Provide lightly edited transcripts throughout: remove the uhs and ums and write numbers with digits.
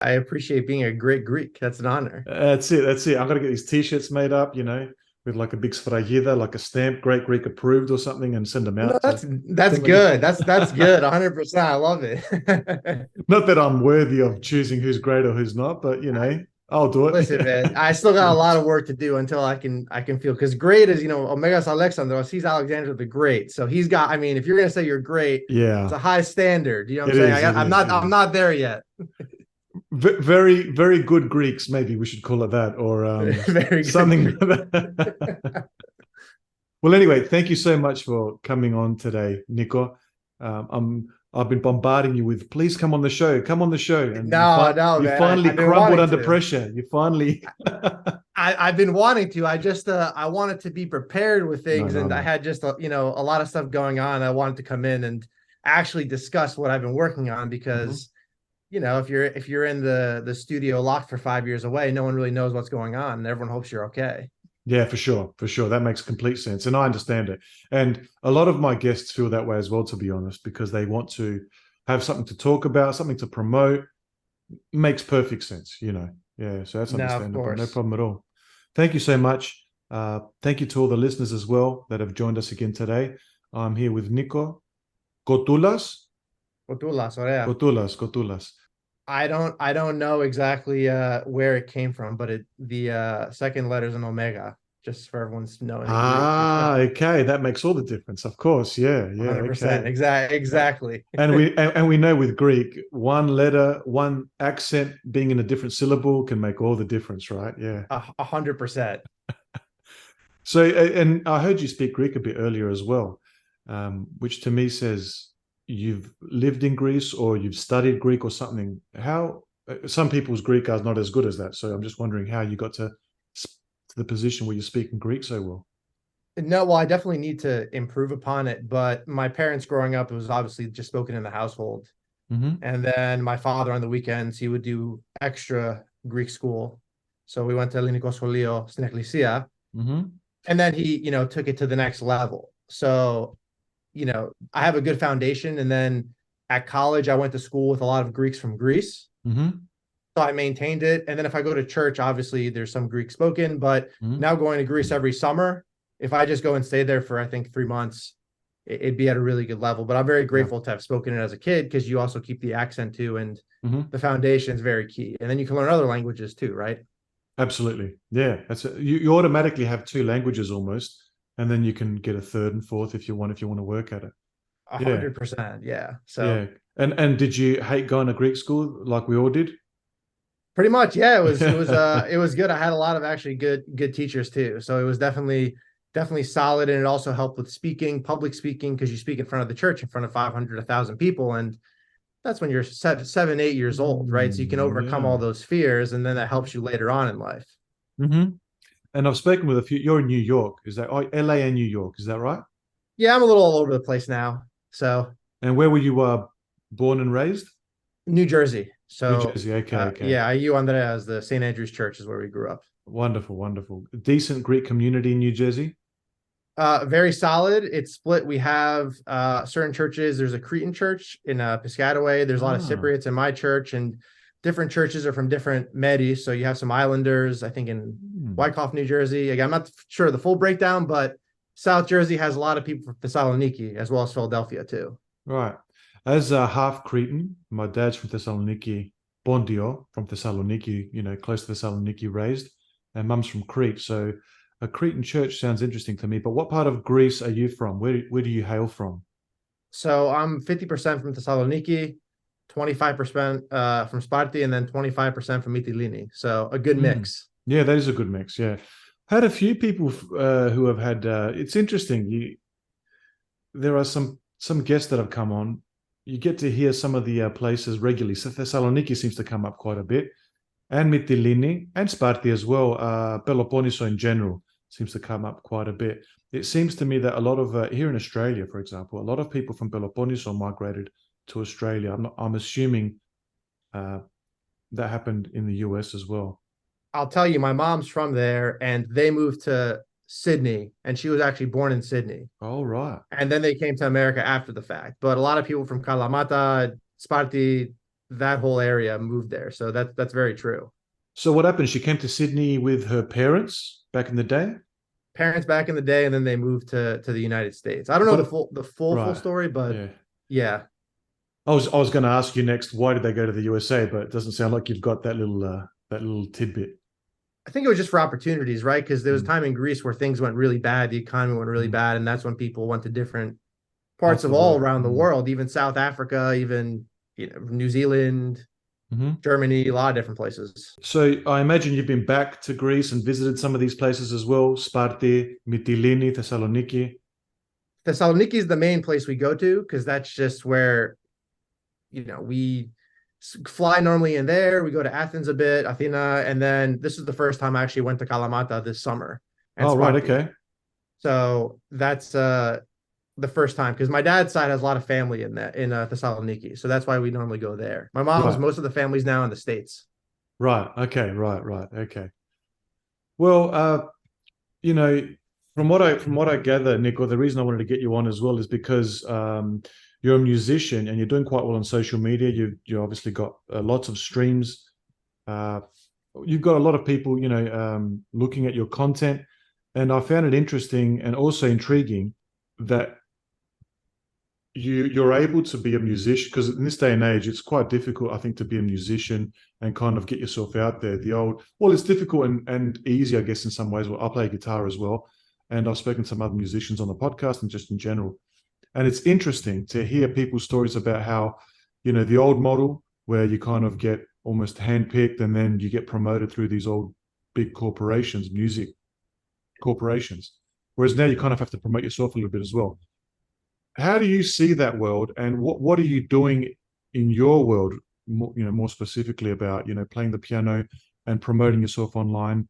I appreciate being a great Greek. That's an honor. That's it. That's it. I'm gonna get these T-shirts made up, with like a big sfragida, like a stamp, Great Greek approved or something, and send them No, out to that's send like good. That's good. 100%. I love it. not that I'm worthy of choosing who's great or who's not, but I'll do Listen, man, it. I still got a lot of work to do until I can feel because great is Omegas Alexandros, he's Alexander the Great. So he's got, I mean, if you're gonna say you're great, it's Yeah, a high standard. You know what I'm it saying? is. It I'm is. not It I'm is. not there yet. Very, very good Greeks, maybe we should call it that, or Very good something Greek. like that. Well, anyway, thank you so much for coming on today, Niko. I've been bombarding you with, please come on the show, and No, no, you man. finally I've been crumbled wanting under to. pressure. You finally. I've been wanting to. I wanted to be prepared with No, things, no, and I no. had just a lot of stuff going on. I wanted to come in and actually discuss what I've been working on Mhm. because if you're in the studio locked for 5 years away, no one really knows what's going on, and everyone hopes you're okay. Yeah, for sure, for sure. That makes complete sense, and I understand it. And a lot of my guests feel that way as well, to be honest, because they want to have something to talk about, something to promote. Makes perfect sense. Yeah, so that's No, of understandable. No course. problem at all. Thank you so much. Thank you to all the listeners as well that have joined us again today. I'm here with Niko Kotoulas. Kotoulas, Orea. Kotoulas. I don't know exactly where it came from, but the second letter's an omega, just for everyone's knowing in Greek for Ah, spelling. okay. That makes all the difference. Of course. Yeah, yeah, 100%. okay. Uh, Exactly. and we know with Greek, one letter, one accent being in a different syllable can make all the difference, right? Yeah. 100%. So, and I heard you speak Greek a bit earlier as well, which to me says you've lived in Greece or you've studied Greek or something. How some people's Greek are not as good as that. So I'm just wondering how you got to the position where you're speaking Greek so well. No, well, I definitely need to improve upon it. But my parents growing up, it was obviously just spoken in the household. Hmm. And then my father on the weekends, he would do extra Greek school. So we went to Ελληνικό Σχολείο στην Εκκλησία. Hmm. And then he, took it to the next level. So, I have a good foundation. And then at college, I went to school with a lot of Greeks from Greece. Hmm. So I maintained it. And then if I go to church, obviously there's some Greek spoken, but Hmm. now going to Greece every summer, if I just go and stay there for I think 3 months, it'd be at a really good level. But I'm very Yeah. grateful to have spoken it as a kid because you also keep the accent too, and Hmm. the foundation is very key. And then you can learn other languages too, right? Absolutely. Yeah. You automatically have two languages almost, and then you can get a third and fourth if you want to work at it. A Yeah. 100%. Yeah. So Yeah. And did you hate going to Greek school like we all did? pretty much, yeah, it was good. I had a lot of actually good teachers too. So it was definitely solid, and it also helped with speaking, public speaking, because you speak in front of the church in front of 500, 1,000 people, and that's when you're 7, 8 years old, right? So you can overcome Yeah. all those fears, and then that Hmm. helps you later on in life. Hmm. And I've spoken with a few. You're in New York, is that? Oh, LA and New York, is that right? Yeah, I'm a little all over the place now. So And where were you born and raised? New Jersey. New So Jersey. Okay, okay. yeah, IU Andreas, the St. Andrew's Church is where we grew up. Wonderful, wonderful. Decent Greek community in New Jersey. Very solid. It's split. We have certain churches. There's a Cretan church in Piscataway. There's a lot of Ah. Cypriots in my church, and different churches are from different medis. So you have some Islanders, I think, in Hmm. Wyckoff, New Jersey. Again, I'm not sure the full breakdown, but South Jersey has a lot of people from Thessaloniki as well as Philadelphia too. Right. As a half Cretan, my dad's from Thessaloniki, Bondio from Thessaloniki, close to Thessaloniki raised, and mum's from Crete. So a Cretan church sounds interesting to me. But what part of Greece are you from? Where do you hail from? So I'm 50% from Thessaloniki, 25% from Sparti, and then 25% from Mytilini. So a good Mm. mix. Yeah, that is a good mix. Yeah. Had a few people who have had. It's interesting. There are some guests that have come on. You get to hear some of the places regularly. So Thessaloniki seems to come up quite a bit, and Mytilini and Sparti as well. Peloponneso in general seems to come up quite a bit. It seems to me that a lot of here in Australia, for example, a lot of people from Peloponneso migrated to Australia. I'm assuming uh, that happened in the US as well. I'll tell you, my mom's from there, and they moved to Sydney, and she was actually born in Sydney. All right. And then they came to America after the fact. But a lot of people from Kalamata, Sparti, that whole area moved there. So that's very true. So what happened? She came to Sydney with her parents back in the day? Parents back in the day, and then they moved to the United States. I don't know What? the full Right. story, but Yeah. yeah. I was going to ask you next, why did they go to the USA? But it doesn't sound like you've got that little tidbit. I think it was just for opportunities, right? Because there was Mm, time in Greece where things went really bad, the economy went really mm. bad, and that's when people went to different parts Parts of of all the. around the Mm, world, even South Africa, even New Zealand, mhm. Germany, a lot of different places. So I imagine you've been back to Greece and visited some of these places as well: Sparti, Mytilene, Thessaloniki. Thessaloniki is the main place we go to because that's just where we fly normally in there. We go to Athens a bit, Athena, and then this is the first time I actually went to Kalamata this summer and Oh, right. Sparti. Okay. So that's the first time because my dad's side has a lot of family in that in Thessaloniki, so that's why we normally go there. My mom's Right. most of the family's now in the States. Right. Okay. Right. Right. Okay. Well, you know, from what I gather, Nico, the reason I wanted to get you on as well is because you're a musician and you're doing quite well on social media. You obviously got lots of streams. Uh, you've got a lot of people, looking at your content, and I found it interesting and also intriguing that you're able to be a musician because in this day and age it's quite difficult, I think, to be a musician and kind of get yourself out there. It's difficult and easy, I guess, in some ways. Well, I play guitar as well, and I've spoken to some other musicians on the podcast and just in general, and it's interesting to hear people's stories about how, the old model where you kind of get almost handpicked and then you get promoted through these old big corporations, music corporations, whereas now you kind of have to promote yourself a little bit as well. How do you see that world, and what are you doing in your world, more specifically about, playing the piano and promoting yourself online?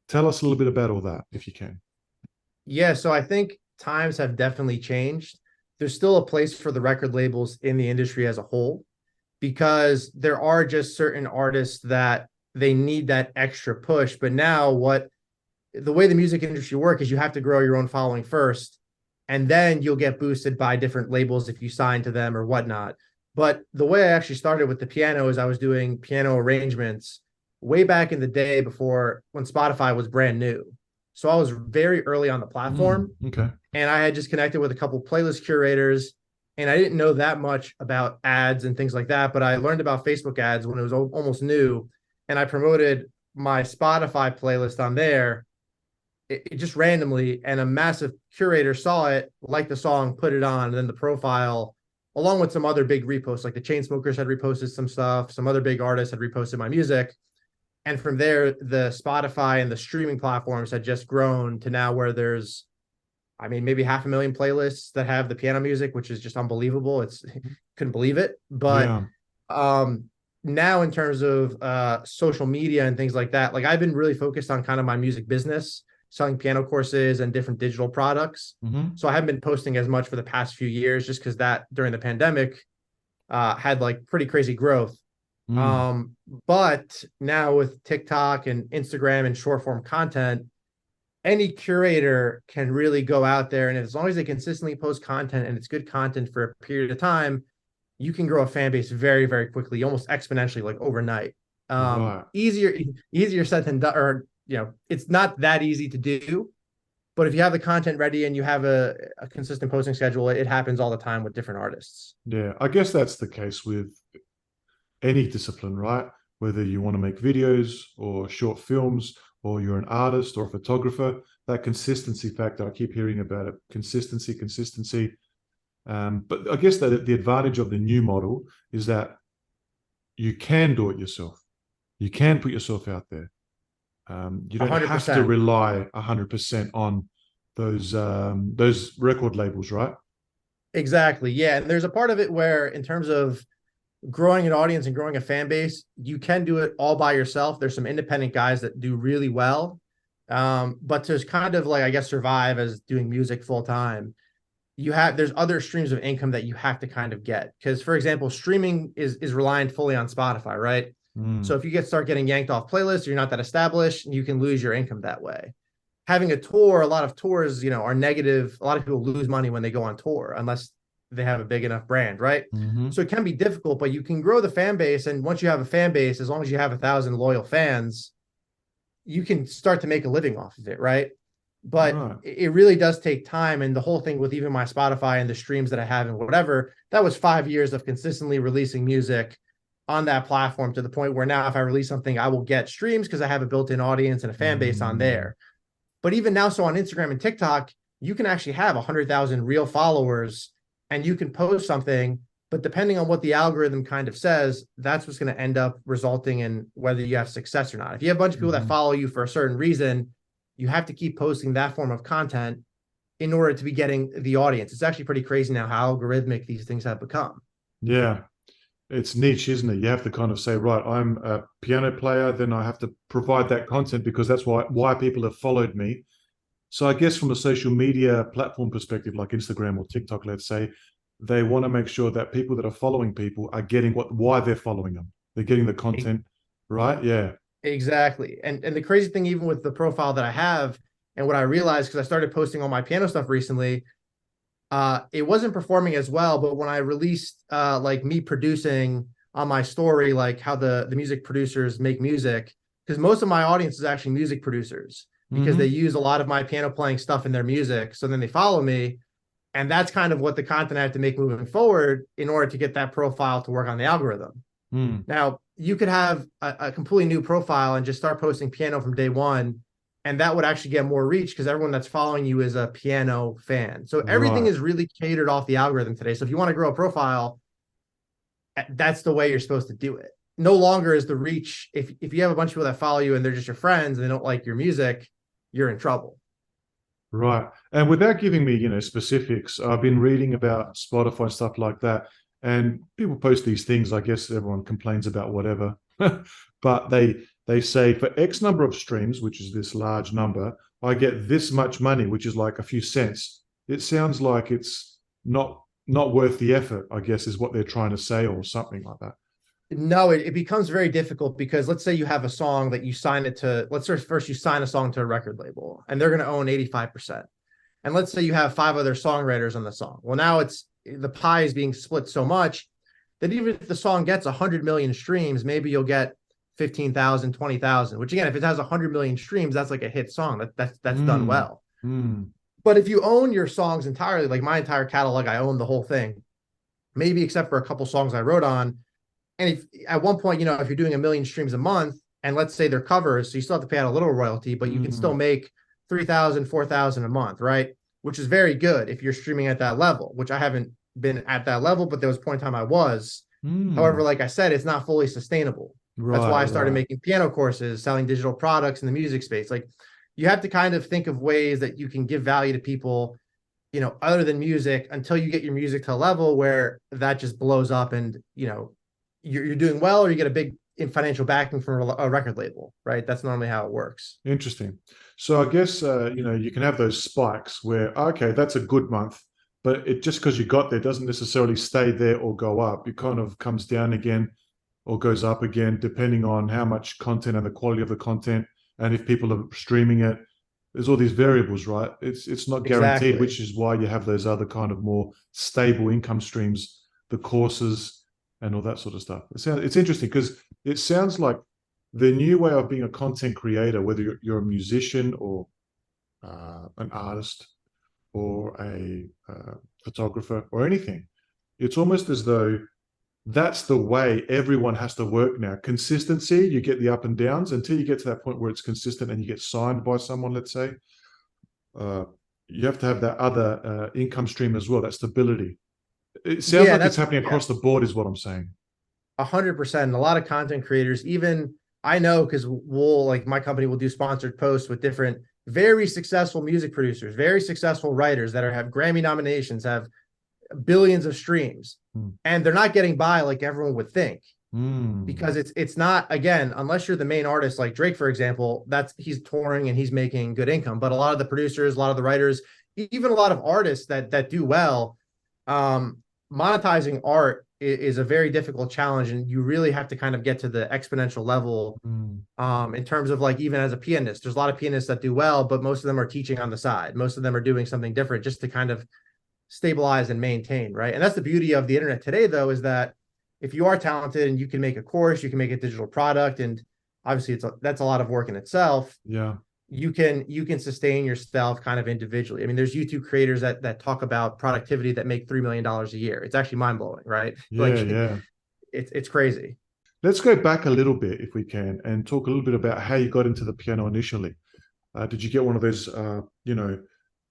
Tell us a little bit about all that, if you can. Yeah, so I think times have definitely changed. There's still a place for the record labels in the industry as a whole because there are just certain artists that they need that extra push. But now the way the music industry works is you have to grow your own following first, and then you'll get boosted by different labels if you sign to them or whatnot. But the way I actually started with the piano is I was doing piano arrangements way back in the day before when Spotify was brand new. So I was very early on the platform, Okay. and I had just connected with a couple playlist curators, and I didn't know that much about ads and things like that, but I learned about Facebook ads when it was almost new, and I promoted my Spotify playlist on there. It just randomly, and a massive curator saw it, liked the song, put it on, and then the profile, along with some other big reposts, like the Chainsmokers had reposted some stuff, some other big artists had reposted my music. And from there, the Spotify and the streaming platforms had just grown to now where there's, I mean, maybe 500,000 playlists that have the piano music, which is just unbelievable. It's couldn't believe it. But Yeah. um now in terms of social media and things like that, like I've been really focused on kind of my music business, selling piano courses and different digital products. Hmm. So I haven't been posting as much for the past few years just because that during the pandemic had like pretty crazy growth. Mm. Um, but now with TikTok and Instagram and short form content, any curator can really go out there, and as long as they consistently post content and it's good content for a period of time, you can grow a fan base very, very quickly, almost exponentially, like overnight. Right. Easier said than done, or it's not that easy to do. But if you have the content ready and you have a consistent posting schedule, it happens all the time with different artists. Yeah. I guess that's the case with any discipline, right? Whether you want to make videos or short films, or you're an artist or a photographer, that consistency factor, I keep hearing about it. Consistency, consistency. But I guess that the advantage of the new model is that you can do it yourself. You can put yourself out there. You A don't hundred have to percent. rely 100% on those record labels, right? Exactly. Yeah. And there's a part of it where, in terms of growing an audience and growing a fan base, you can do it all by yourself. There's some independent guys that do really well. But to kind of, like, I guess, survive as doing music full time, there's other streams of income that you have to kind of get. Because, for example, streaming is reliant fully on Spotify, right? So Mm, if you start getting yanked off playlists, you're not that established, you can lose your income that way. Having a tour, a lot of tours, are negative. A lot of people lose money when they go on tour unless they have a big enough brand, right? Mm-hmm. So it can be difficult, but you can grow the fan base. And once you have a fan base, as long as you have 1,000 loyal fans, you can start to make a living off of it, right? But Right. it really does take time. And the whole thing with even my Spotify and the streams that I have and whatever, that was 5 years of consistently releasing music on that platform, to the point where now if I release something, I will get streams because I have a built-in audience and a fan base on there. But even now, so on Instagram and TikTok, you can actually have 100,000 real followers and you can post something, but depending on what the algorithm kind of says, that's what's going to end up resulting in whether you have success or not. If you have a bunch of people that follow you for a certain reason, you have to keep posting that form of content in order to be getting the audience. It's actually pretty crazy now how algorithmic these things have become. Yeah. It's niche, isn't it? You have to kind of say, right, I'm a piano player, then I have to provide that content because that's why people have followed me. So I guess from a social media platform perspective, like Instagram or TikTok, let's say, they want to make sure that people that are following people are getting why they're following them. They're getting the content, right? Yeah. Exactly. And the crazy thing, even with the profile that I have, and what I realized, because I started posting all my piano stuff recently, it wasn't performing as well. But when I released like me producing on my story, like how the music producers make music, because most of my audience is actually music producers, because they use a lot of my piano playing stuff in their music. So then they follow me. And that's kind of what the content I have to make moving forward in order to get that profile to work on the algorithm. Now, you could have a completely new profile and just start posting piano from day one, and that would actually get more reach because everyone that's following you is a piano fan. So everything is really catered off the algorithm today. So if you want to grow a profile, that's the way you're supposed to do it. No longer is the reach. If you have a bunch of people that follow you and they're just your friends and they don't like your music, you're in trouble. Right. And without giving me, specifics, I've been reading about Spotify and stuff like that. And people post these things. I guess everyone complains about whatever. But they say for X number of streams, which is this large number, I get this much money, which is like a few cents. It sounds like it's not worth the effort, I guess, is what they're trying to say, or something like that. No, it becomes very difficult because let's say you have a song that you sign it to, let's say first you sign a song to a record label and they're going to own 85%. And let's say you have 5 other songwriters on the song. Well, now the pie is being split so much that even if the song gets 100 million streams, maybe you'll get 15,000, 20,000, which again, if it has 100 million streams, that's like a hit song. That's done well. But if you own your songs entirely, like my entire catalog, I own the whole thing, maybe except for a couple songs I wrote on. And if at one point, if you're doing 1 million streams a month, and let's say they're covers, so you still have to pay out a little royalty, but you can still make 3,000, 4,000 a month, right? Which is very good if you're streaming at that level, which I haven't been at that level, but there was a point in time I was. However, like I said, it's not fully sustainable. That's why I started making piano courses, selling digital products in the music space. Like, you have to kind of think of ways that you can give value to people, other than music, until you get your music to a level where that just blows up and, you're doing well, or you get a big financial backing from a record label, right? That's normally how it works. Interesting. So I guess, you can have those spikes where, okay, that's a good month, but it just because you got there doesn't necessarily stay there or go up. It kind of comes down again or goes up again, depending on how much content and the quality of the content. And if people are streaming it, there's all these variables, right? It's not guaranteed, which is why you have those other kind of more stable income streams, the courses and all that sort of stuff. It's interesting because it sounds like the new way of being a content creator, whether you're a musician or an artist or a photographer or anything, it's almost as though that's the way everyone has to work now. Consistency, you get the up and downs until you get to that point where it's consistent and you get signed by someone, let's say. You have to have that other income stream as well, that stability. It sounds like it's happening across the board, is what I'm saying. 100%. A lot of content creators, even I know, because my company will do sponsored posts with different very successful music producers, very successful writers that have Grammy nominations, have billions of streams, and they're not getting by like everyone would think, because it's not, again, unless you're the main artist, like Drake, for example, he's touring and he's making good income. But a lot of the producers, a lot of the writers, even a lot of artists that do well, monetizing art is a very difficult challenge, and you really have to kind of get to the exponential level. In terms of, like, even as a pianist, there's a lot of pianists that do well, but most of them are teaching on the side. Most of them are doing something different just to kind of stabilize and maintain, right? And that's the beauty of the internet today, though, is that if you are talented and you can make a course, you can make a digital product, and obviously that's a lot of work in itself. Yeah. You can sustain yourself kind of individually. I mean, there's YouTube creators that talk about productivity that make $3 million a year. It's actually mind blowing, right? Yeah, yeah. It's crazy. Let's go back a little bit, if we can, and talk a little bit about how you got into the piano initially. Did you get one of those,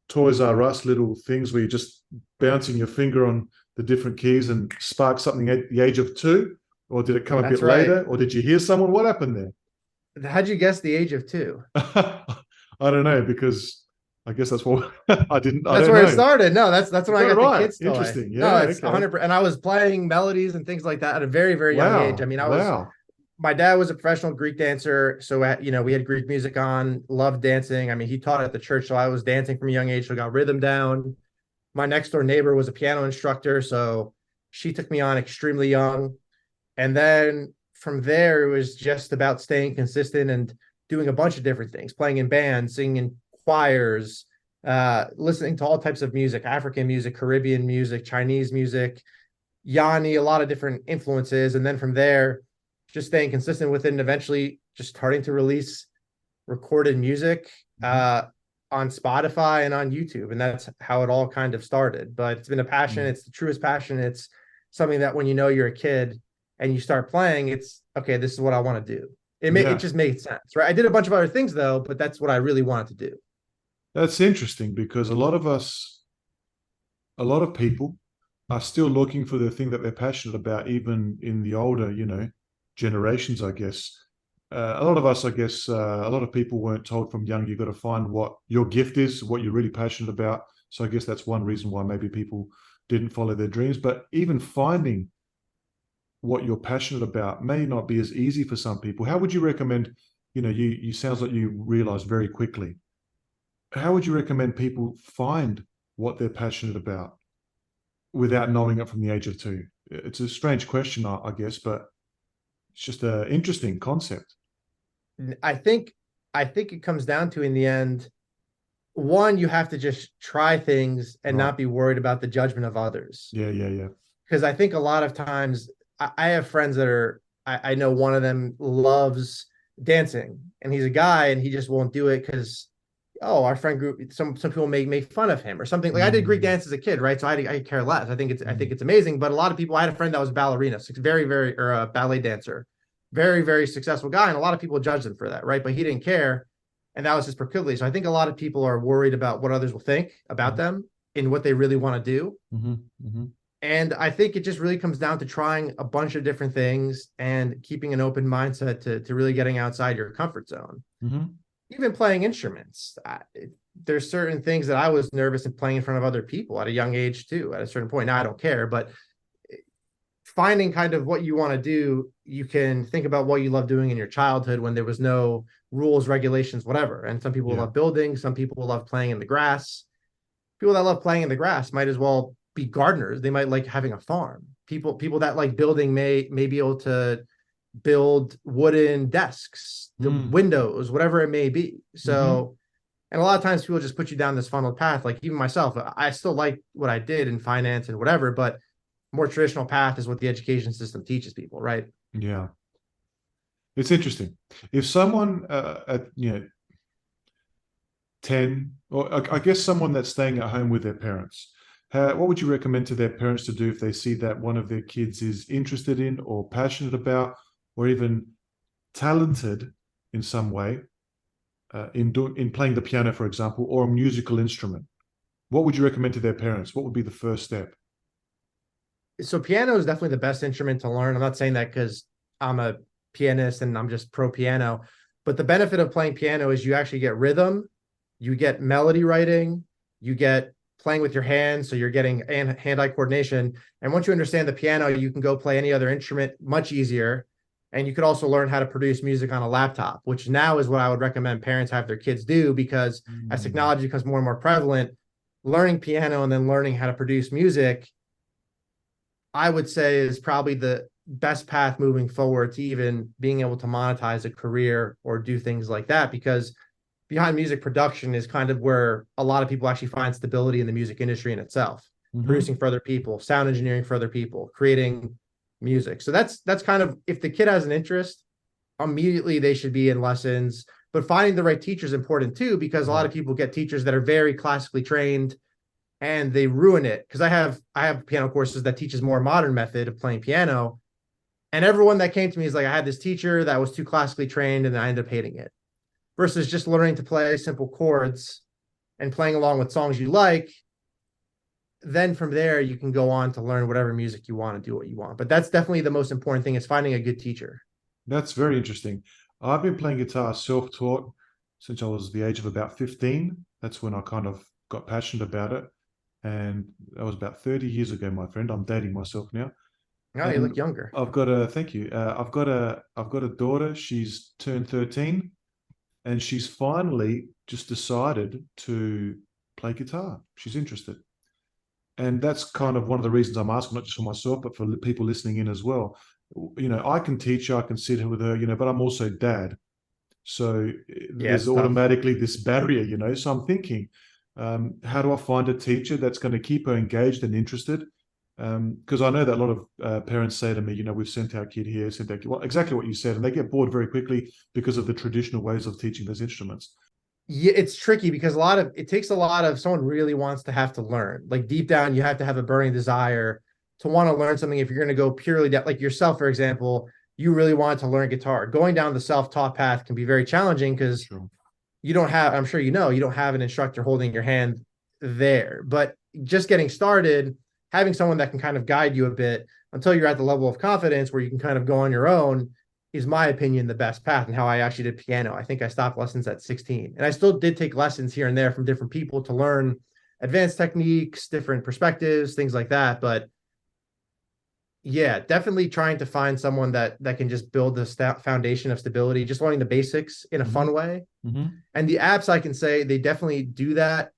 Toys R Us little things where you're just bouncing your finger on the different keys and spark something at the age of 2? Or did it come a bit later? Or did you hear someone? What happened there? How'd you guess the age of 2? I don't know, because I guess that's what I didn't. That's where it started. No, that's when I got the kids toy. Interesting. Yeah, no, it's 100%. And I was playing melodies and things like that at a very, very young age. I mean, my dad was a professional Greek dancer. So, we had Greek music on, loved dancing. I mean, he taught at the church. So I was dancing from a young age. So I got rhythm down. My next door neighbor was a piano instructor. So she took me on extremely young. And then from there, it was just about staying consistent and doing a bunch of different things, playing in bands, singing in choirs, listening to all types of music, African music, Caribbean music, Chinese music, Yanni, a lot of different influences. And then from there, just staying consistent with it, and eventually just starting to release recorded music on Spotify and on YouTube. And that's how it all kind of started. But it's been a passion. It's the truest passion. It's something that when you're a kid and you start playing, it's okay, this is what I want to do. It just made sense, right? I did a bunch of other things though, but that's what I really wanted to do. That's interesting, because a lot of people are still looking for the thing that they're passionate about, even in the older, generations, I guess. A lot of us, I guess, a lot of people weren't told from young, you've got to find what your gift is, what you're really passionate about. So I guess that's one reason why maybe people didn't follow their dreams. But even finding what you're passionate about may not be as easy for some people. How would you recommend, you sounds like you realized very quickly. How would you recommend people find what they're passionate about without knowing it from the age of 2? It's a strange question, I guess, but it's just an interesting concept. I think it comes down to, in the end, one, you have to just try things and not be worried about the judgment of others. Yeah. Because I think a lot of times I have friends that I know one of them loves dancing, and he's a guy and he just won't do it because, our friend group, some people make fun of him or something. Like I did Greek dance as a kid, right? So I care less. I think it's amazing. But a lot of people, I had a friend that was a ballerina, or a ballet dancer, very, very successful guy. And a lot of people judged him for that, right? But he didn't care. And that was his proclivity. So I think a lot of people are worried about what others will think about them and what they really want to do. And I think it just really comes down to trying a bunch of different things and keeping an open mindset to really getting outside your comfort zone. Even playing instruments, there's certain things that I was nervous in playing in front of other people at a young age too. At a certain point, now I don't care, but finding kind of what you want to do, you can think about what you love doing in your childhood when there was no rules, regulations, whatever. And some people love building, some people love playing in the grass. People that love playing in the grass might as well be gardeners. They might like having a farm. People that like building may be able to build wooden desks, the windows, whatever it may be. So, and a lot of times people just put you down this funnel path. Like even myself, I still like what I did in finance and whatever, but more traditional path is what the education system teaches people, right? Yeah. It's interesting. If someone at 10, or I guess someone that's staying at home with their parents, what would you recommend to their parents to do if they see that one of their kids is interested in or passionate about or even talented in some way in playing the piano, for example, or a musical instrument? What would you recommend to their parents? What would be the first step? So piano is definitely the best instrument to learn. I'm not saying that because I'm a pianist and I'm just pro piano, but the benefit of playing piano is you actually get rhythm, you get melody writing, you get playing with your hands, so you're getting hand-eye coordination. And once you understand the piano, you can go play any other instrument much easier. And you could also learn how to produce music on a laptop, which now is what I would recommend parents have their kids do, because as technology becomes more and more prevalent, learning piano and then learning how to produce music, I would say, is probably the best path moving forward to even being able to monetize a career or do things like that, because behind music production is kind of where a lot of people actually find stability in the music industry in itself. producing for other people, sound engineering for other people, creating music. So that's kind of, if the kid has an interest, immediately they should be in lessons. But finding the right teacher is important too, because a lot of people get teachers that are very classically trained and they ruin it. Because I have piano courses that teaches more modern method of playing piano. And everyone that came to me is like, I had this teacher that was too classically trained and I ended up hating it. Versus just learning to play simple chords and playing along with songs you like. Then from there, you can go on to learn whatever music you want and do what you want. But that's definitely the most important thing, is finding a good teacher. That's very interesting. I've been playing guitar self-taught since I was the age of about 15. That's when I kind of got passionate about it. And that was about 30 years ago, my friend. I'm dating myself now. Oh, you look younger. Thank you. I've got a daughter. She's turned 13, and she's finally just decided to play guitar. She's interested. And that's kind of one of the reasons I'm asking, not just for myself, but for people listening in as well. You know, I can teach her, I can sit with her, you know, but I'm also dad. So there's automatically this barrier, you know. So I'm thinking, how do I find a teacher that's going to keep her engaged and interested? Because I know that a lot of parents say to me, you know, we've sent our kid here, sent our kid, well, exactly what you said, and they get bored very quickly because of the traditional ways of teaching those instruments. Yeah, it's tricky because it takes a lot of, someone really wants to have to learn. Like deep down, you have to have a burning desire to want to learn something. If you're going to go purely down, like yourself, for example, you really wanted to learn guitar. Going down the self-taught path can be very challenging because you don't have, I'm sure you know, you don't have an instructor holding your hand there. But just getting started, having someone that can kind of guide you a bit until you're at the level of confidence where you can kind of go on your own is, my opinion, the best path, and how I actually did piano. I think I stopped lessons at 16, and I still did take lessons here and there from different people to learn advanced techniques, different perspectives, things like that. But yeah, definitely trying to find someone that can just build the foundation of stability, just learning the basics in a fun way. And the apps, I can say they definitely do that,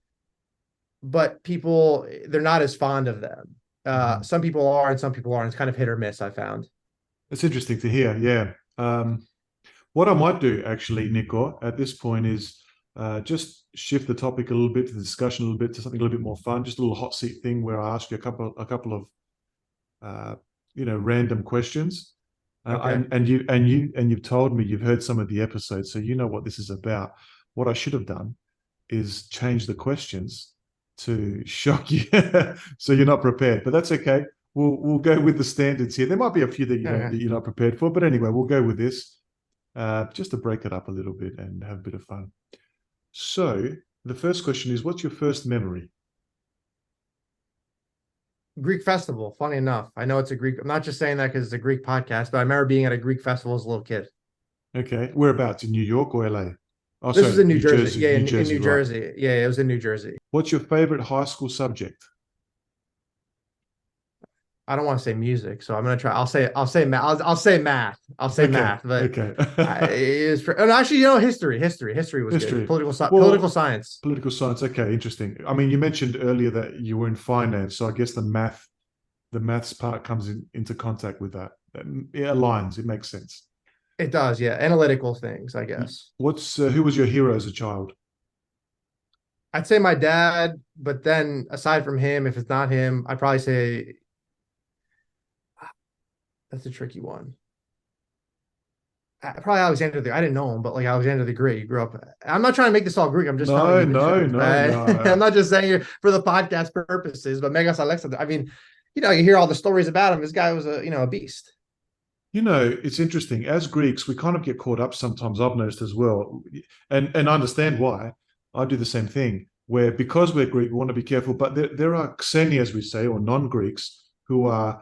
but people, they're not as fond of them. Some people are and some people aren't. It's kind of hit or miss, I found. It's interesting to hear. Yeah. What I might do actually, Niko, at this point is just shift the topic a little bit, to the discussion a little bit, to something a little bit more fun, just a little hot seat thing where I ask you a couple of random questions. Okay. And you've told me you've heard some of the episodes, so you know what this is about. What I should have done is change the questions to shock you, so you're not prepared. But that's okay. We'll go with the standards here. There might be a few that you're not prepared for, but anyway, we'll go with this just to break it up a little bit and have a bit of fun. So the first question is, what's your first memory? Greek festival. Funny enough, I know it's a Greek. I'm not just saying that because it's a Greek podcast, but I remember being at a Greek festival as a little kid. Okay, whereabouts, in New York or LA? Oh, this was in New Jersey. Yeah, New Jersey, in New Jersey. Right. Yeah, it was in New Jersey. What's your favorite high school subject? I don't want to say music, so I'm gonna try. I'll say math. I'll say math. Math, but actually, history. History was good. Political science. Political science. Okay, interesting. I mean, you mentioned earlier that you were in finance, so I guess the maths part comes into contact with that. It aligns. It makes sense. It does, yeah. Analytical things, I guess. Who was your hero as a child? I'd say my dad, but then aside from him, if it's not him, I'd probably say. That's a tricky one. Probably Alexander the. I didn't know him, but like Alexander the Great, you grew up. I'm not trying to make this all Greek. I'm just no. I'm not just saying it for the podcast purposes. But Megas Alexander. I mean, you hear all the stories about him. This guy was a beast. It's interesting. As Greeks, we kind of get caught up sometimes. I've noticed as well, and I understand why. I do the same thing. Where because we're Greek, we want to be careful. But there are xeni, as we say, or non-Greeks, who are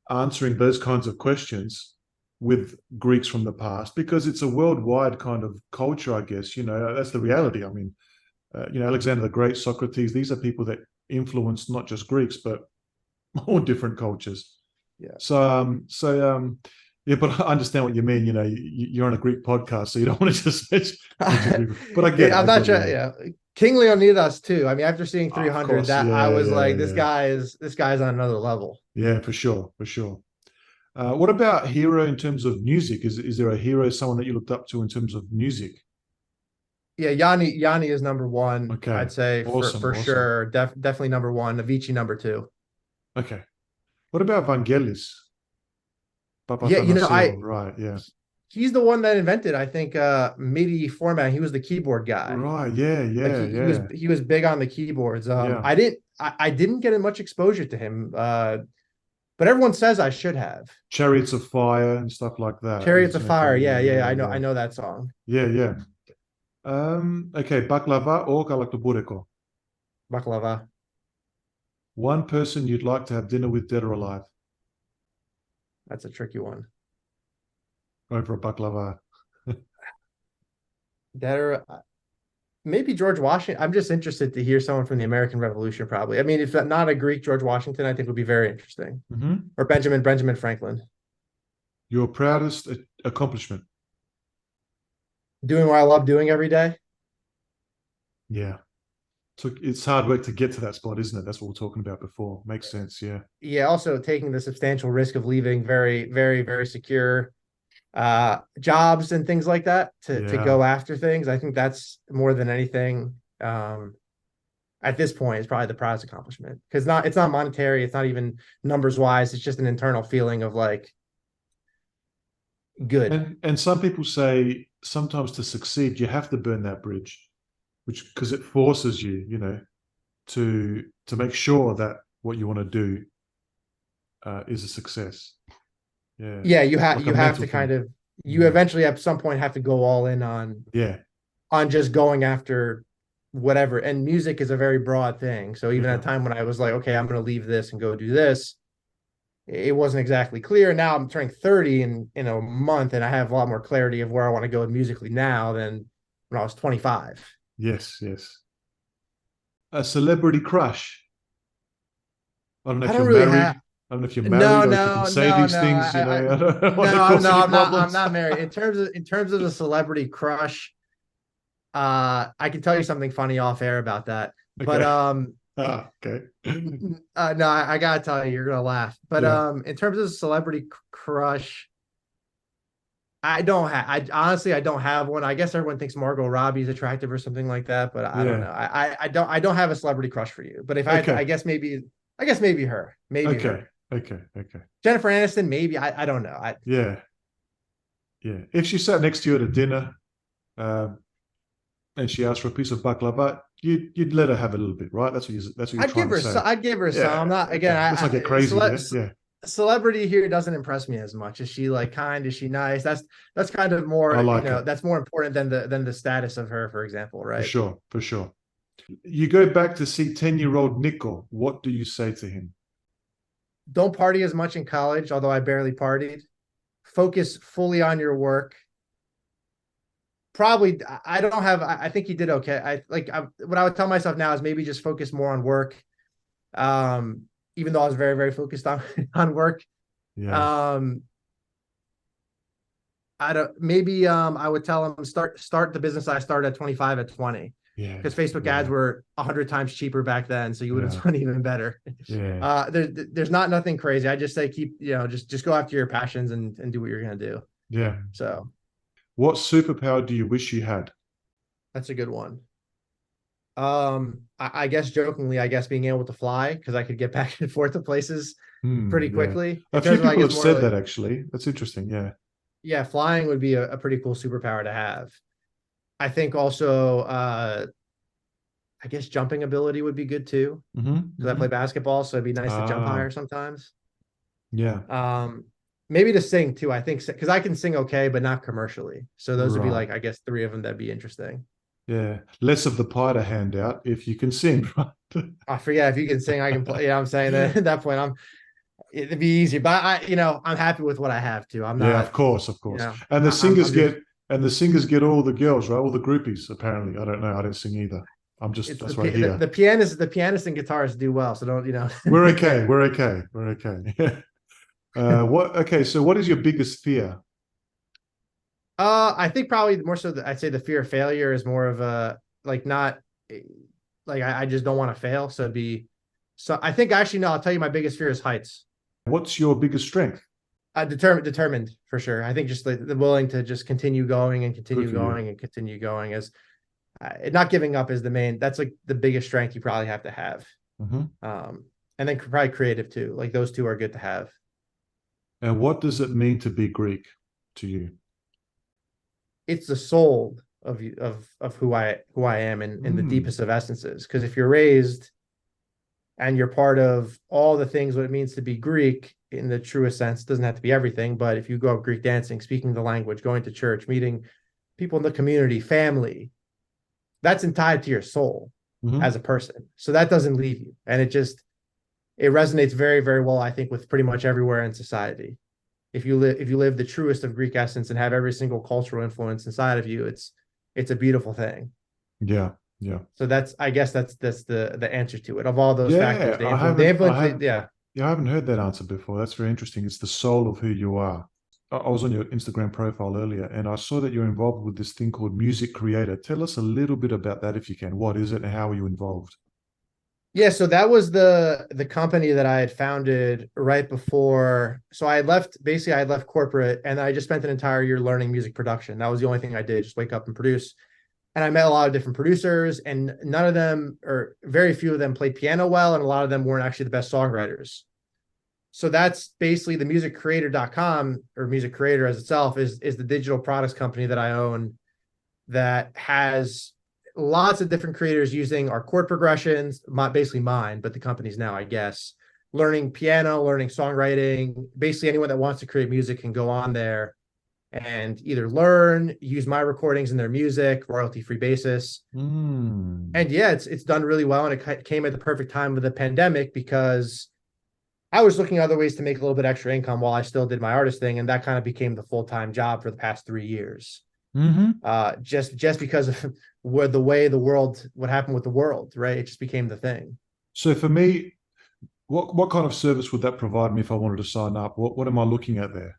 answering those kinds of questions with Greeks from the past, because it's a worldwide kind of culture, I guess. That's the reality. I mean, Alexander the Great, Socrates, these are people that influenced not just Greeks, but all different cultures. Yeah. Yeah, but I understand what you mean. You're on a Greek podcast, so you don't want to just mention but I get it. I'm not sure. Yeah. King Leonidas too. I mean, after seeing 300, I was like, this guy's on another level. Yeah, for sure. What about hero in terms of music? Is there a hero, someone that you looked up to in terms of music? Yeah, Yanni is number one. Okay. I'd say awesome. for sure. Definitely number one. Avicii number two. Okay. What about Vangelis? Yeah, Papathanasiou, right? Yeah. he's the one that invented, I think, MIDI format. He was the keyboard guy. Right. Yeah. Like Yeah. Yeah. he was big on the keyboards. Yeah. I didn't get much exposure to him. But everyone says I should have. Chariots of Fire and stuff like that. Chariots Is of Fire. yeah. Yeah, yeah, Yeah. Yeah. I know that song. Yeah. Yeah. Okay. Baklava or galaktobureko? Baklava. One person you'd like to have dinner with, dead or alive, That's a tricky one. over a baklava. That are maybe George Washington. I'm just interested to hear someone from the American Revolution, probably. I mean, if not a Greek, George Washington, I think would be very interesting. Mm-hmm. Or Benjamin Franklin. Your proudest accomplishment? Doing what I love doing every day. Yeah. So it's hard work to get to that spot, isn't it? That's what we we're talking about before. Makes sense. Yeah. Yeah. Also taking the substantial risk of leaving very, very, very secure jobs and things like that to go after things. I think that's more than anything at this point is probably the proudest accomplishment, because it's not monetary, it's not even numbers wise, it's just an internal feeling of like good. And some people say sometimes to succeed you have to burn that bridge, which because it forces you, to make sure that what you want to do is a success. Yeah, you have to kind of eventually at some point have to go all in on just going after whatever. And music is a very broad thing. So even at a time when I was like, okay, I'm going to leave this and go do this, it wasn't exactly clear. Now I'm turning 30 in a month, and I have a lot more clarity of where I want to go musically now than when I was 25. Yes. A celebrity crush? I don't know if you're married. I don't know if you're married or if you can say these things. I'm not married. In terms of the celebrity crush, I can tell you something funny off air about that. Okay. But okay. No, I gotta tell you, you're gonna laugh. But in terms of the celebrity crush, I honestly don't have one. I guess everyone thinks Margot Robbie is attractive or something like that, but I don't know. I don't have a celebrity crush for you. But if I guess maybe her. Maybe her. Okay. Jennifer Aniston, maybe. I don't know. Yeah. If she sat next to you at a dinner, and she asked for a piece of baklava, you'd let her have a little bit, right? That's what you're trying to say. I'd give her some. I'm not again. Let's not get crazy. Celebrity here doesn't impress me as much. Is she like kind? Is she nice? That's kind of more. That's more important than the status of her, for example, right? For sure. You go back to see 10-year-old Niko. What do you say to him? Don't party as much in college, although I barely partied. Focus fully on your work. Probably, I think you did okay. What I would tell myself now is maybe just focus more on work. Even though I was very, very focused on work. Yeah. I would tell him start the business I started at 25 at 20. Yeah. Because Facebook ads were 100 times cheaper back then, so you would have done even better. Yeah. There's nothing crazy. I just say keep, just go after your passions and do what you're gonna do. Yeah. So, what superpower do you wish you had? That's a good one. I guess jokingly, being able to fly, because I could get back and forth to places pretty quickly. A few people have said that actually. That's interesting. Yeah. Yeah, flying would be a pretty cool superpower to have. I think also, I guess jumping ability would be good too. Because I play basketball, so it'd be nice to jump higher sometimes. Yeah. Maybe to sing too. I think because I can sing okay, but not commercially. So those would be like, I guess, 3 of them that'd be interesting. Yeah, less of the pie to hand out if you can sing, right? I forget if you can sing, I can play. Yeah, I'm saying that at that point, it'd be easy. But I'm happy with what I have too. I'm not. Yeah, of course. And the singers get all the girls, right? All the groupies. Apparently, I don't know. I don't sing either. That's what I hear. The pianist and guitarists do well. So don't. We're okay. So what is your biggest fear? I think probably more so I'd say the fear of failure is more of a I just don't want to fail. So I think actually, no, I'll tell you my biggest fear is heights. What's your biggest strength? Determined for sure. I think just the willing to just continue going and continue going and continue going as not giving up is that's like the biggest strength you probably have to have. and then probably creative too. Like those two are good to have. And what does it mean to be Greek to you? It's the soul of you of who I am in the Mm, deepest of essences. Because if you're raised and you're part of all the things what it means to be Greek in the truest sense, it doesn't have to be everything, but if you go up Greek dancing, speaking the language, going to church, meeting people in the community, family, that's tied to your soul mhm. as a person. So that doesn't leave you. And it resonates very, very well, I think, with pretty much everywhere in society. If you live the truest of Greek essence and have every single cultural influence inside of you, it's a beautiful thing. Yeah, yeah. So I guess that's the answer to it. Of all those factors, Yeah, they influence yeah. I haven't heard that answer before. That's very interesting. It's the soul of who you are. I was on your Instagram profile earlier and I saw that you're involved with this thing called Music Creator. Tell us a little bit about that if you can. What is it and how are you involved? Yeah, so that was the company that I had founded right before. So I had left corporate and I just spent an entire year learning music production. That was the only thing I did, just wake up and produce. And I met a lot of different producers, and none of them, or very few of them, played piano well, and a lot of them weren't actually the best songwriters. So that's basically the musiccreator.com, or Music Creator as itself is the digital products company that I own, that has lots of different creators using our chord progressions, basically mine, but the company's now, I guess, learning piano, learning songwriting. Basically, anyone that wants to create music can go on there and either learn, use my recordings in their music, royalty-free basis. Mm. And yeah, it's done really well. And it came at the perfect time with the pandemic because I was looking at other ways to make a little bit extra income while I still did my artist thing. And that kind of became the full-time job for the past 3 years. Hmm. Just because of what happened with the world, right? It just became the thing. So for me, what kind of service would that provide me if I wanted to sign up? What am I looking at there?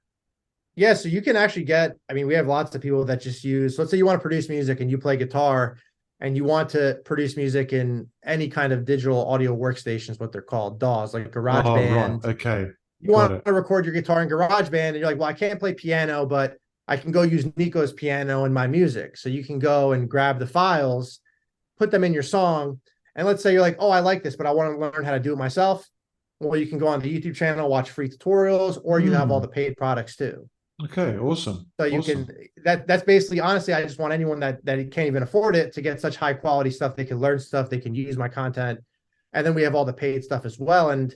Yeah, so you can actually I mean, we have lots of people that just use, let's say you want to produce music and you play guitar and you want to produce music in any kind of digital audio workstations, what they're called, DAWs, like Oh, right. GarageBand. Okay. You Got want it. to record your guitar in GarageBand and you're like, well, I can't play piano, but I can go use Niko's piano in my music. So you can go and grab the files, put them in your song. And let's say you're like, oh, I like this, but I want to learn how to do it myself. Well, you can go on the YouTube channel, watch free tutorials, or you have all the Mm. paid products too. Okay. Awesome. So you can Awesome. that's basically, honestly, I just want anyone that can't even afford it to get such high quality stuff. They can learn stuff, they can use my content. And then we have all the paid stuff as well. And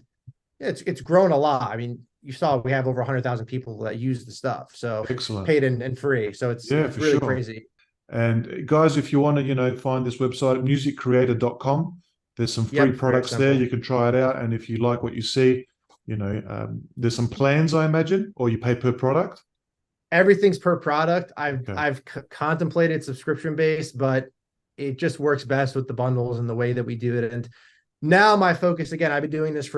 it's grown a lot. I mean, you saw we have over 100,000 people that use the stuff. So Excellent. paid and free. So Yeah, it's for really sure. crazy. And guys, if you want to, find this website, musiccreator.com, there's some free Yep, very products there. simple. You can try it out. And if you like what you see, there's some plans, I imagine, or you pay per product. Everything's per product. I've Okay. I've contemplated subscription based, but it just works best with the bundles and the way that we do it. And now my focus, again, I've been doing this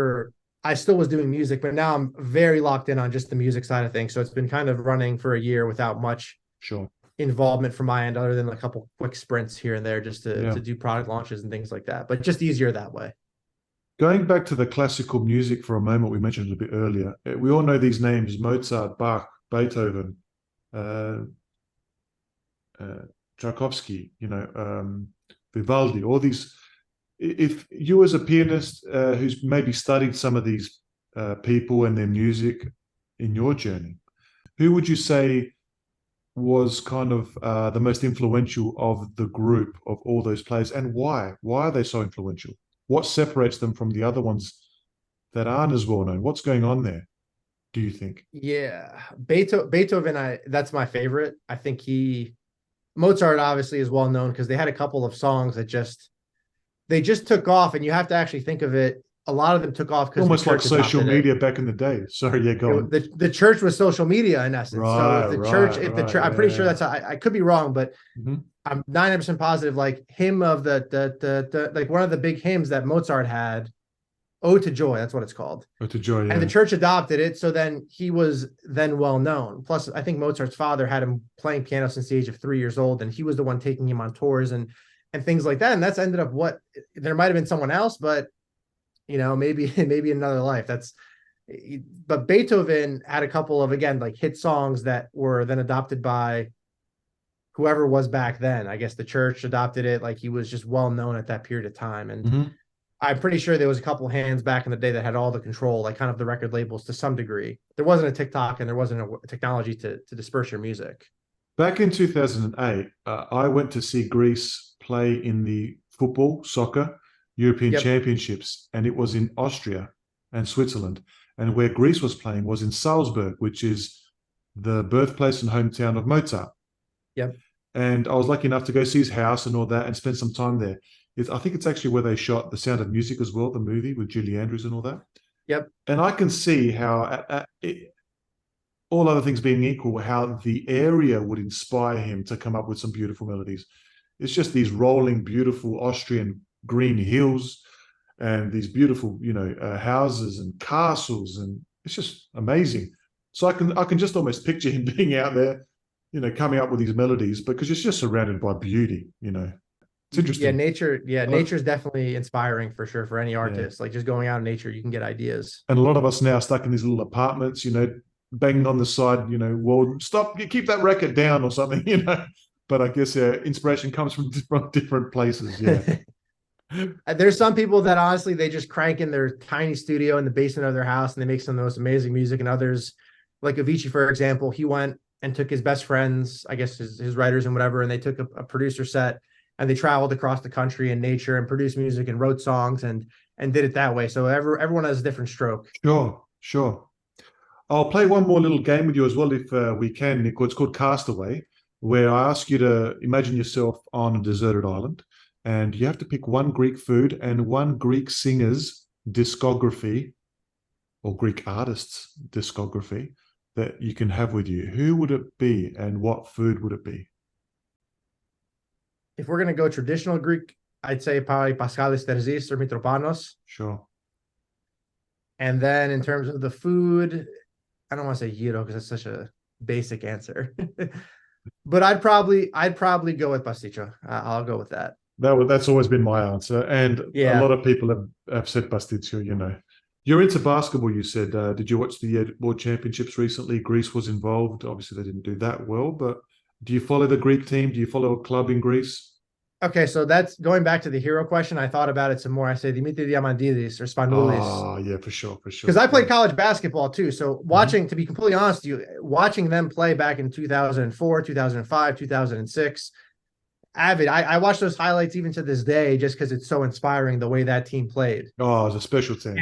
I still was doing music, but now I'm very locked in on just the music side of things. So it's been kind of running for a year without much Sure. involvement from my end, other than a couple quick sprints here and there, just Yeah. to do product launches and things like that. But just easier that way. Going back to the classical music for a moment, we mentioned it a bit earlier. We all know these names: Mozart, Bach, Beethoven, uh, Tchaikovsky, Vivaldi, all these. If you, as a pianist who's maybe studied some of these people and their music in your journey, who would you say was kind of the most influential of the group of all those players, and why? Why are they so influential? What separates them from the other ones that aren't as well known? What's going on there, do you think? Yeah, Beethoven, that's my favorite. I think Mozart obviously is well known because they had a couple of songs that they just took off, and you have to actually think of it. A lot of them took off because the Almost like church social adopted it. media back in the day. Sorry, yeah, go on. The church was social media in essence. So Right, right, if the right, church, I'm pretty sure yeah. that's how, I could be wrong, but Mhm. I'm 99% positive. Like hymn of the like one of the big hymns that Mozart had, "Ode to Joy," that's what it's called. Oh, to joy, And the yeah. church adopted it. So then he was then well known. Plus, I think Mozart's father had him playing piano since the age of 3 years old, and he was the one taking him on tours and things like that. And that's ended up what there might have been someone else, but maybe maybe another life. But Beethoven had a couple of, again, like hit songs that were then adopted by whoever was back then. I guess the church adopted it. Like he was just well known at that period of time. And Mhm. I'm pretty sure there was a couple hands back in the day that had all the control, like kind of the record labels to some degree. There wasn't a TikTok and there wasn't a technology to disperse your music. Back in 2008, I went to see Greece play in the football, soccer, European Yep. Championships, and it was in Austria and Switzerland. And where Greece was playing was in Salzburg, which is the birthplace and hometown of Mozart. Yep. And I was lucky enough to go see his house and all that and spend some time there. I think it's actually where they shot The Sound of Music as well, the movie with Julie Andrews and all that. Yep. And I can see how, all other things being equal, how the area would inspire him to come up with some beautiful melodies. It's just these rolling, beautiful Austrian green hills and these beautiful, houses and castles, and it's just amazing. So I can just almost picture him being out there, coming up with these melodies because it's just surrounded by beauty. It's interesting. Yeah, nature is definitely inspiring for sure for any artist. Like just going out in nature, you can get ideas. And a lot of us now stuck in these little apartments, banging on the side, wall, stop, keep that record down or something, But I guess inspiration comes from different places. Yeah. There's some people that honestly they just crank in their tiny studio in the basement of their house and they make some of the most amazing music. And others, like Avicii, for example, he went and took his best friends, I guess his writers and whatever, and they took a producer set and they traveled across the country in nature and produced music and wrote songs and did it that way. So everyone has a different stroke. Sure. I'll play one more little game with you as well if we can, Niko. It's called Castaway, where I ask you to imagine yourself on a deserted island, and you have to pick one Greek food and one Greek singer's discography or Greek artist's discography that you can have with you. Who would it be and what food would it be? If we're going to go traditional Greek, I'd say probably Paskalis Terzis or Mitropanos. Sure. And then in terms of the food, I don't want to say gyro because that's such a basic answer. But I'd probably go with pasticcio. I'll go with that. That's always been my answer. And a lot of people have said pasticcio, You're into basketball, you said. Did you watch the World Championships recently? Greece was involved. Obviously, they didn't do that well, but do you follow the Greek team? Do you follow a club in Greece? Okay, so that's going back to the hero question. I thought about it some more. I say Dimitri Diamandidis or Spanoulis. Oh, yeah, for sure. Because I played college basketball too. So watching, to be completely honest with you, watching them play back in 2004, 2005, 2006, avid. I watch those highlights even to this day just because it's so inspiring the way that team played. Oh, it's a special team.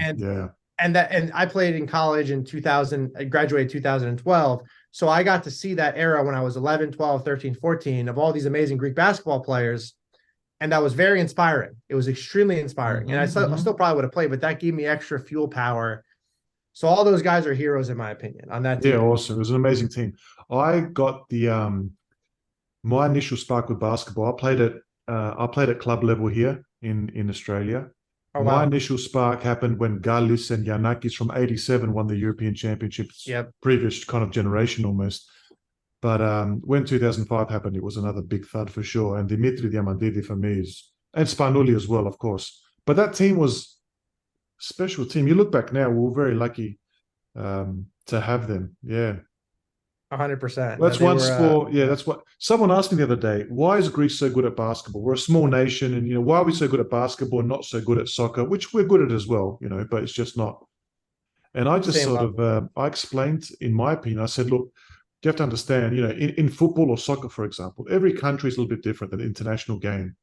And I played in college in 2000. I graduated 2012. So I got to see that era when I was 11, 12, 13, 14 of all these amazing Greek basketball players. And that was very inspiring. It was extremely inspiring. And I still probably would have played, but that gave me extra fuel power. So all those guys are heroes, in my opinion, on that team. Yeah, awesome. It was an amazing team. I got my initial spark with basketball. I played at club level here in Australia. Oh, wow. My initial spark happened when Gallis and Giannakis from '87 won the European Championships. Yep. Previous kind of generation almost. But when 2005 happened, it was another big thud for sure. And Dimitri Diamandidis for me and Spanoulis as well, of course. But that team was a special team. You look back now, we were very lucky to have them. Yeah. 100%. That's one sport. That's what someone asked me the other day. Why is Greece so good at basketball? We're a small nation, and why are we so good at basketball and not so good at soccer, which we're good at as well, but it's just not. And I just I explained, in my opinion, I said, look, you have to understand, in football or soccer, for example, every country is a little bit different than the international game.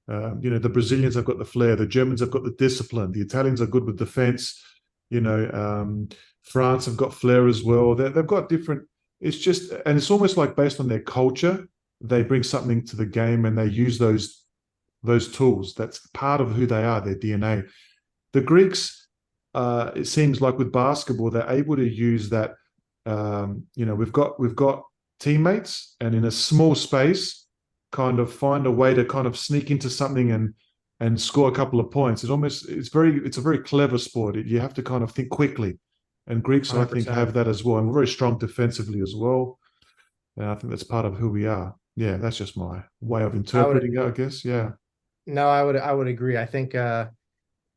The Brazilians have got the flair, the Germans have got the discipline, the Italians are good with defense. France have got flair as well. They've got different. It's just, and it's almost like based on their culture, they bring something to the game and they use those tools. That's part of who they are, their DNA. The Greeks, it seems like with basketball, they're able to use that. We've got teammates, and in a small space, kind of find a way to kind of sneak into something and score a couple of points. It's a very clever sport. You have to kind of think quickly. And Greeks, 100%. I think, have that as well. And we're very strong defensively as well. And I think that's part of who we are. Yeah, that's just my way of interpreting it, I guess. Yeah. No, I would agree. I think, and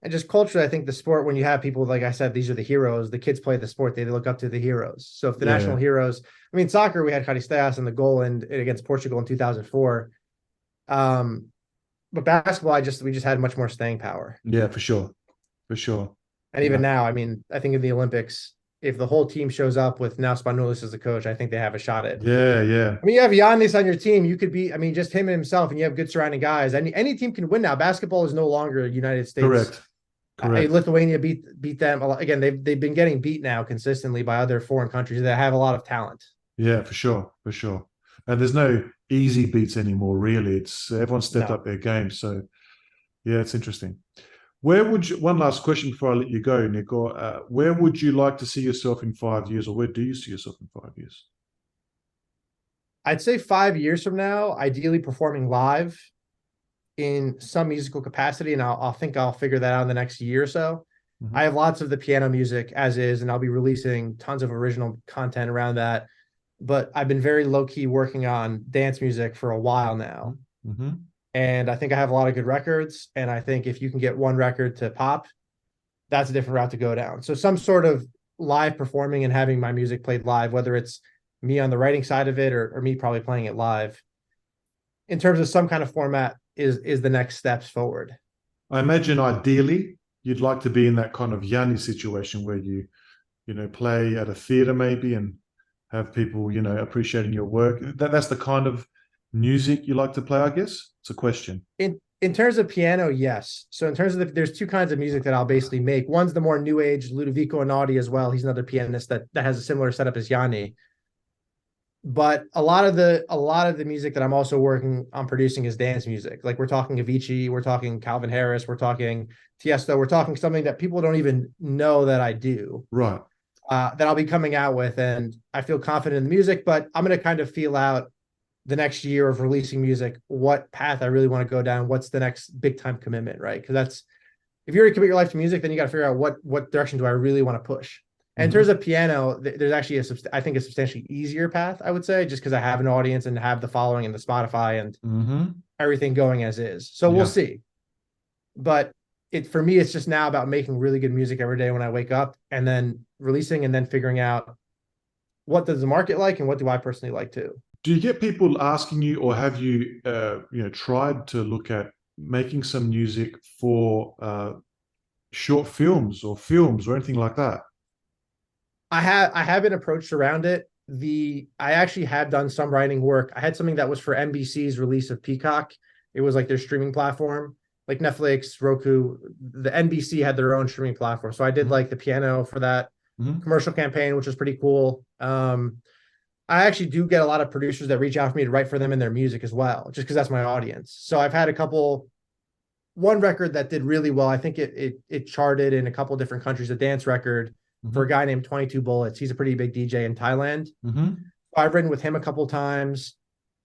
just culturally, I think the sport, when you have people, like I said, these are the heroes, the kids play the sport, they look up to the heroes. So if the national heroes, soccer, we had Charisteas in the goal and against Portugal in 2004. but basketball, we just had much more staying power. Yeah, for sure. For sure. And even now, I mean, I think in the Olympics, if the whole team shows up with now Spanoulis as the coach, I think they have a shot at. Yeah, yeah. I mean, you have Giannis on your team. You could be, I mean, just him and himself, and you have good surrounding guys. Any team can win now. Basketball is no longer a United States. Correct. Correct. Lithuania beat them a lot. Again. They've been getting beat now consistently by other foreign countries that have a lot of talent. Yeah, for sure. For sure. And there's no easy beats anymore, really. It's everyone stepped up their game. So yeah, it's interesting. Where would you, one last question before I let you go, Niko, where would you like to see yourself in 5 years, or where do you see yourself in 5 years? I'd say 5 years from now, ideally performing live in some musical capacity, and I'll think I'll figure that out in the next year or so. I have lots of the piano music as is, and I'll be releasing tons of original content around that. But I've been very low key working on dance music for a while now. And I think I have a lot of good records. And I think if you can get one record to pop, that's a different route to go down. So some sort of live performing and having my music played live, whether it's me on the writing side of it or me probably playing it live, in terms of some kind of format is the next steps forward. I imagine ideally you'd like to be in that kind of Yanni situation where you play at a theater maybe and have people, appreciating your work. That's the kind of music you like to play, I guess. It's a question. In terms of piano, yes. So in terms of there's two kinds of music that I'll basically make. One's the more new age Ludovico Einaudi as well. He's another pianist that has a similar setup as Yanni. But a lot of the music that I'm also working on producing is dance music. Like we're talking Avicii, we're talking Calvin Harris, we're talking Tiesto, we're talking something that people don't even know that I do. Right. That I'll be coming out with, and I feel confident in the music, but I'm going to kind of feel out the next year of releasing music, what path I really want to go down, what's the next big time commitment, right? Because that's, if you're going to commit your life to music, then you got to figure out what direction do I really want to push. And in terms of piano, there's actually I think a substantially easier path, I would say, just because I have an audience and have the following and the Spotify and everything going as is. So we'll see. But for me, it's just now about making really good music every day when I wake up, and then releasing, and then figuring out what does the market like and what do I personally like too. Do you get people asking you, or have you, tried to look at making some music for short films or anything like that? I have been approached around it. I actually have done some writing work. I had something that was for NBC's release of Peacock. It was like their streaming platform, like Netflix, Roku. The NBC had their own streaming platform. So I did like the piano for that commercial campaign, which was pretty cool. I actually do get a lot of producers that reach out for me to write for them in their music as well, just because that's my audience. So I've had one record that did really well. I think it charted in a couple different countries, a dance record for a guy named 22 Bullets. He's a pretty big DJ in Thailand. I've written with him a couple times.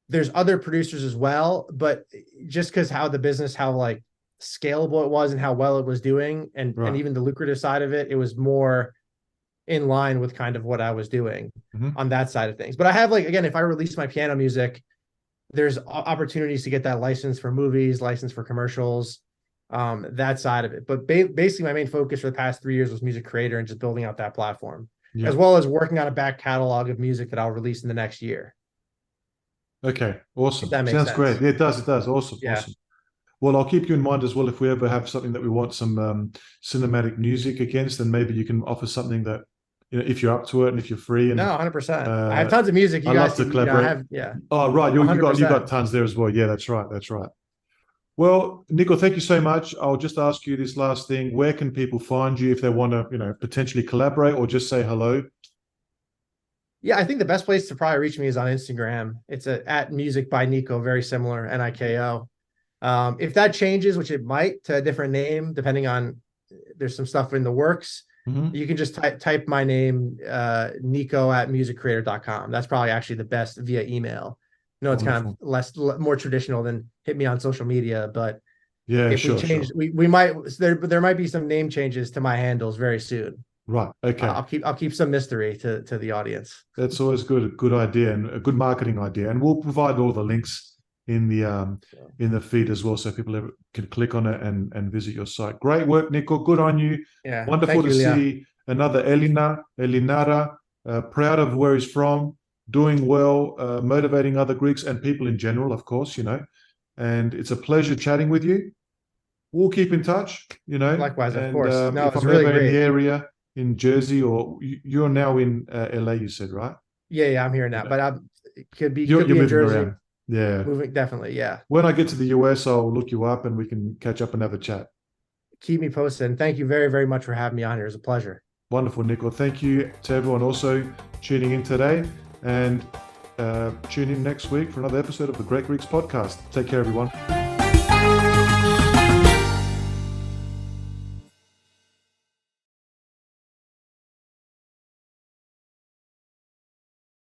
There's other producers as well, but just because how the business, how like scalable it was and how well it was doing, and even the lucrative side of it, it was more in line with kind of what I was doing on that side of things. But I have, like, again, if I release my piano music, there's opportunities to get that license for movies, license for commercials, that side of it. But basically my main focus for the past 3 years was music creator and just building out that platform, as well as working on a back catalog of music that I'll release in the next year. Okay. Awesome. That makes Sounds sense. great. Yeah, it does. Awesome. Yeah. Awesome. Well, I'll keep you in mind as well. If we ever have something that we want some cinematic music against, then maybe you can offer something that, if you're up to it and if you're free. And, no, 100%. I have tons of music. I love to collaborate. Oh, right. You got tons there as well. Yeah, that's right. Well, Niko, thank you so much. I'll just ask you this last thing. Where can people find you if they want to, potentially collaborate or just say hello? Yeah, I think the best place to probably reach me is on Instagram. It's at music by Niko, very similar, Niko. If that changes, which it might, to a different name, depending on, there's some stuff in the works, you can just type my name, Niko at musiccreator.com. That's probably actually the best via email. It's kind of more traditional than hit me on social media, but yeah, if we change, we might, there might be some name changes to my handles very soon. Right. Okay. I'll keep some mystery to the audience. That's always good. A good idea and a good marketing idea. And we'll provide all the links in the feed as well, so people can click on it and visit your site. Great work, Niko. Good on you. Yeah. Wonderful to see another Elinara, proud of where he's from, doing well, motivating other Greeks and people in general, of course, and it's a pleasure chatting with you. We'll keep in touch, Likewise, of course. No, If it's I'm really ever in great. the area in Jersey, or you're now in LA, you said, right? Yeah, I'm here now, but it could be You're in moving Jersey. around. Yeah. Moving, definitely, yeah. When I get to the US, I'll look you up and we can catch up and have a chat. Keep me posted. And thank you very, very much for having me on here. It was a pleasure. Wonderful, Niko. Thank you to everyone also tuning in today, and tune in next week for another episode of the Great Greeks podcast. Take care, everyone.